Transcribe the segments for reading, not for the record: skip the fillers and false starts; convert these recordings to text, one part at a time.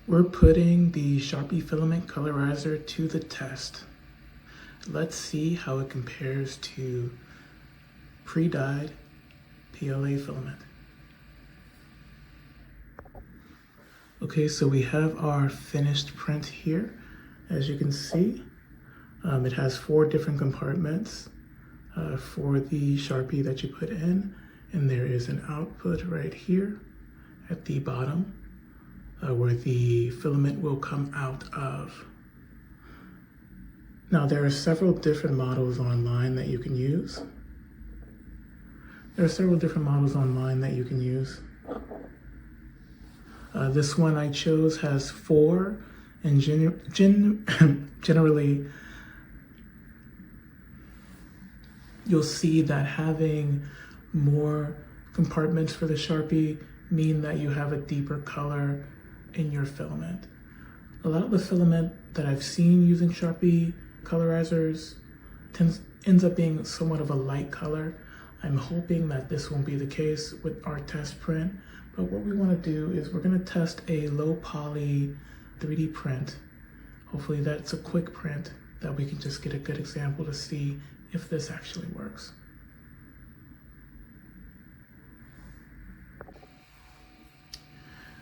We're putting the Sharpie Filament Colorizer to the test. Let's see how it compares to pre-dyed PLA filament. Okay, so we have our finished print here. As you can see, it has 4 different compartments for the Sharpie that you put in, and there is an output right here at the bottom where the filament will come out of. Now, there are several different models online that you can use. This one I chose has 4, and generally you'll see that having more compartments for the Sharpie mean that you have a deeper color in your filament. A lot of the filament that I've seen using Sharpie colorizers ends up being somewhat of a light color. I'm hoping that this won't be the case with our test print, but what we want to do is we're going to test a low poly 3D print. Hopefully that's a quick print that we can just get a good example to see if this actually works.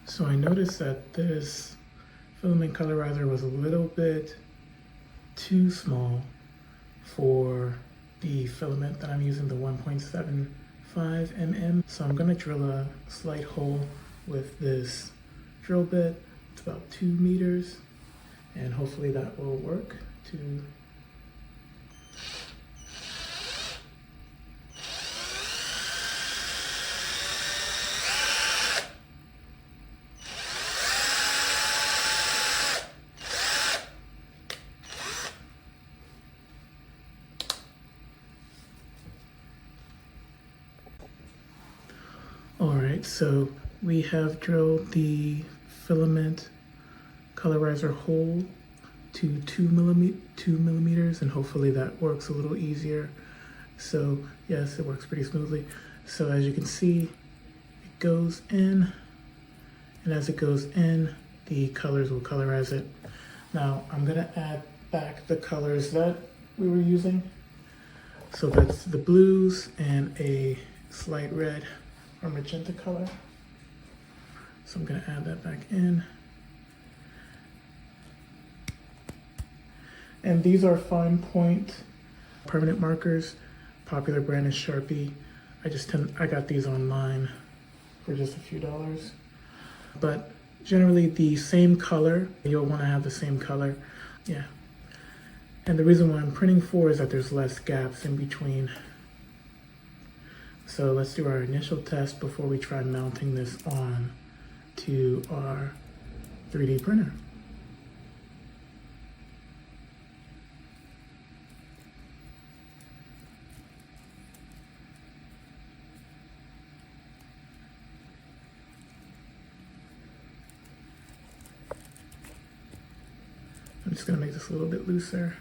So I noticed that this filament colorizer was a little bit too small for the filament that I'm using, the 1.75 mm. So I'm gonna drill a slight hole with this drill bit. It's about 2 meters, and hopefully that will work to Alright, so we have drilled the filament colorizer hole to 2 millimeters, and hopefully that works a little easier. So yes, it works pretty smoothly. So as you can see, it goes in, and as it goes in, the colors will colorize it. Now I'm gonna add back the colors that we were using. So that's the blues and a slight red or magenta color. So I'm gonna add that back in. And these are fine point permanent markers. Popular brand is Sharpie. I got these online for just a few dollars. But generally the same color, you'll wanna have the same color. Yeah. And the reason why I'm printing 4 is that there's less gaps in between. So let's do our initial test before we try mounting this on to our 3D printer. I'm just gonna make this a little bit looser.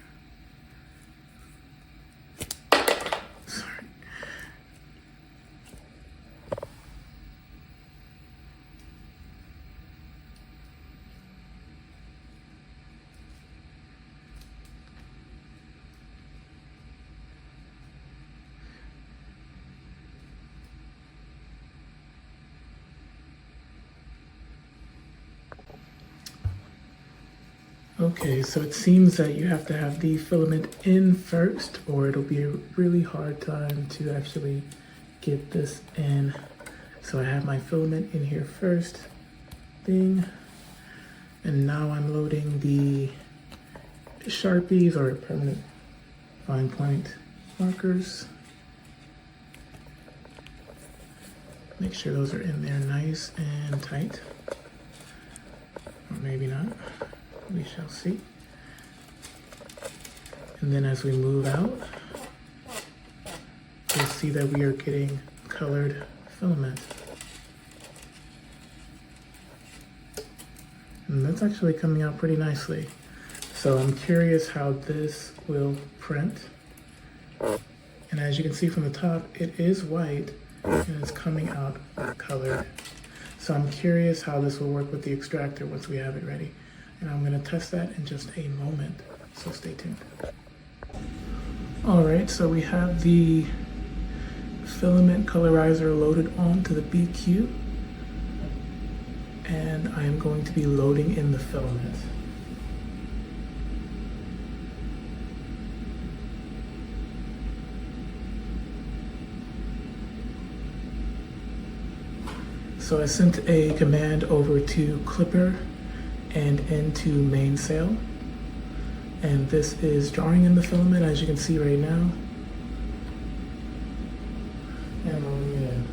Okay, so it seems that you have to have the filament in first, or it'll be a really hard time to actually get this in. So I have my filament in here first thing, and now I'm loading the Sharpies, or permanent fine point markers. Make sure those are in there nice and tight, or maybe not. We shall see. And then as we move out, you'll see that we are getting colored filament. And that's actually coming out pretty nicely. So I'm curious how this will print. And as you can see from the top, it is white and it's coming out colored. So I'm curious how this will work with the extractor once we have it ready. And I'm gonna test that in just a moment, so stay tuned. All right, so we have the filament colorizer loaded onto the BQ, and I am going to be loading in the filament. So I sent a command over to Clipper and into mainsail. And this is drawing in the filament, as you can see right now. And loading it in.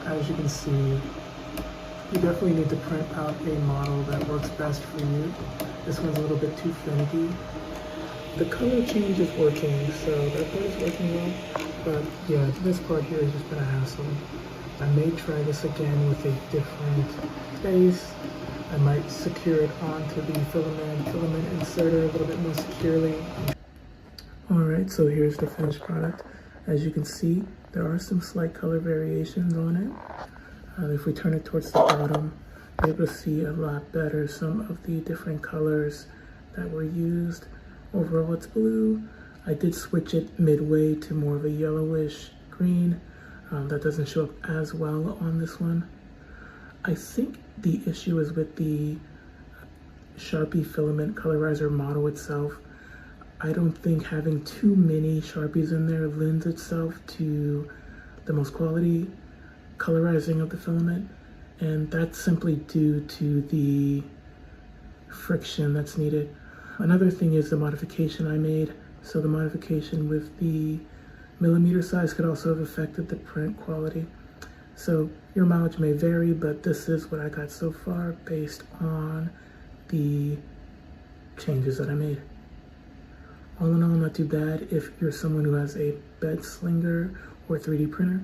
As you can see, you definitely need to print out a model that works best for you. This one's a little bit too finicky. The color change is working, so that part is working well. But yeah, this part here has just been a hassle. I may try this again with a different base. I might secure it onto the filament inserter a little bit more securely. Alright, so here's the finished product. As you can see, there are some slight color variations on it. If we turn it towards the bottom, you're able to see a lot better some of the different colors that were used. Overall, it's blue. I did switch it midway to more of a yellowish green. That doesn't show up as well on this one. I think the issue is with the Sharpie Filament Colorizer model itself. I don't think having too many Sharpies in there lends itself to the most quality colorizing of the filament, and that's simply due to the friction that's needed. Another thing is the modification I made. So the modification with the millimeter size could also have affected the print quality. So your mileage may vary, but this is what I got so far based on the changes that I made. All in all, not too bad if you're someone who has a bed slinger or 3D printer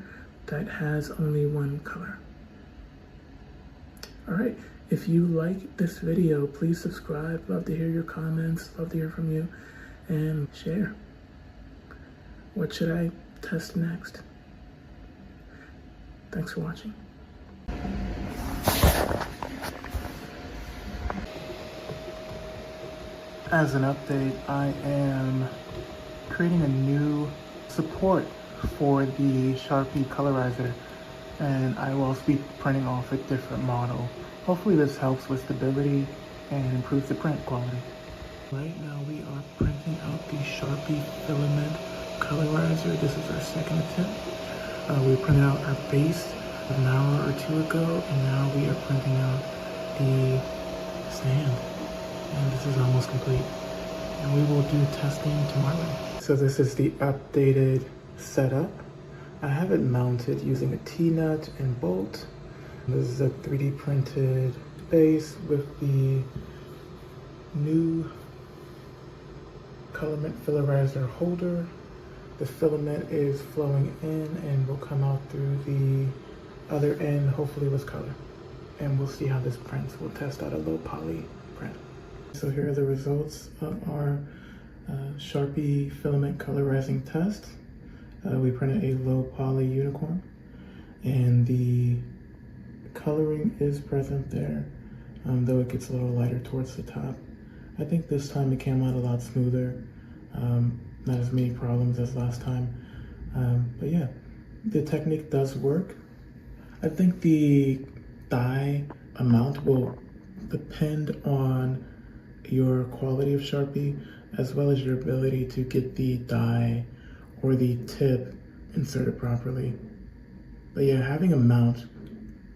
that has only one color. All right, if you like this video, please subscribe. Love to hear your comments, love to hear from you, and share. What should I test next? Thanks for watching. As an update, I am creating a new support for the Sharpie Colorizer, and I will also be printing off a different model. Hopefully this helps with stability and improves the print quality. Right now we are printing out the Sharpie Filament Colorizer. This is our second attempt. We printed out our base an hour or two ago, and now we are printing out the stand. And this is almost complete. And we will do testing tomorrow. So this is the updated setup. I have it mounted using a T-nut and bolt. This is a 3D printed base with the new filament colorizer holder. The filament is flowing in and will come out through the other end, hopefully with color. And we'll see how this prints. We'll test out a low poly print. So here are the results of our Sharpie filament colorizing test. We printed a low poly unicorn, and the coloring is present there, though it gets a little lighter towards the top. I think this time it came out a lot smoother, not as many problems as last time. But yeah, the technique does work. I think the dye amount will depend on your quality of Sharpie, as well as your ability to get the dye or the tip inserted properly. But yeah, having a mount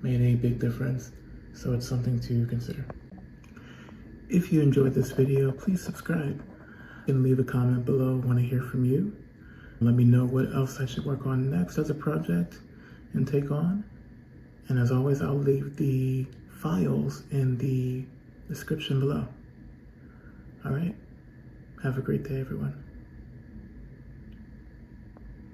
made a big difference, so it's something to consider. If you enjoyed this video, please subscribe and leave a comment below. I want to hear from you. Let me know what else I should work on next as a project and take on. And as always, I'll leave the files in the description below. All right, have a great day, everyone.